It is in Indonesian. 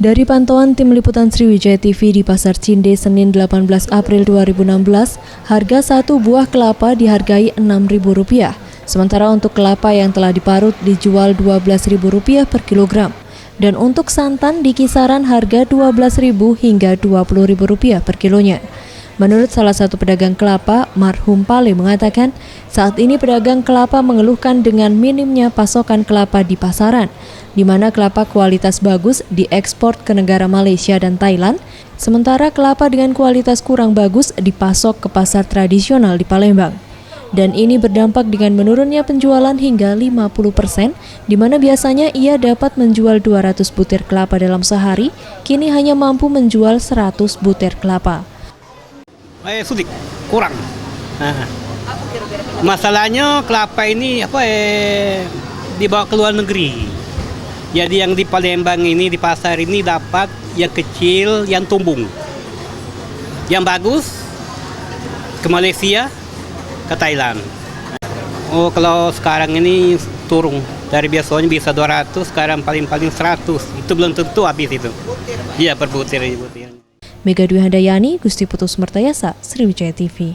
Dari pantauan tim liputan Sriwijaya TV di Pasar Cinde Senin 18 April 2016, harga satu buah kelapa dihargai Rp6.000. Sementara untuk kelapa yang telah diparut dijual Rp12.000 per kilogram. Dan untuk santan di kisaran harga Rp12.000 hingga Rp20.000 per kilonya. Menurut salah satu pedagang kelapa, Marhum Pale mengatakan, saat ini pedagang kelapa mengeluhkan dengan minimnya pasokan kelapa di pasaran, di mana kelapa kualitas bagus diekspor ke negara Malaysia dan Thailand, sementara kelapa dengan kualitas kurang bagus dipasok ke pasar tradisional di Palembang. Dan ini berdampak dengan menurunnya penjualan hingga 50%, di mana biasanya ia dapat menjual 200 butir kelapa dalam sehari, kini hanya mampu menjual 100 butir kelapa. Sulit, kurang. Masalahnya kelapa ini dibawa ke luar negeri. Jadi yang di Palembang ini, di pasar ini dapat yang kecil, yang tumbung. Yang bagus ke Malaysia, ke Thailand. Oh, kalau sekarang ini turun. Dari biasanya bisa 200, sekarang paling-paling 100. Itu belum tentu habis itu. Iya, per butir. Mega Dwi Handayani, Gusti Putus Mertayasa, Sriwijaya TV.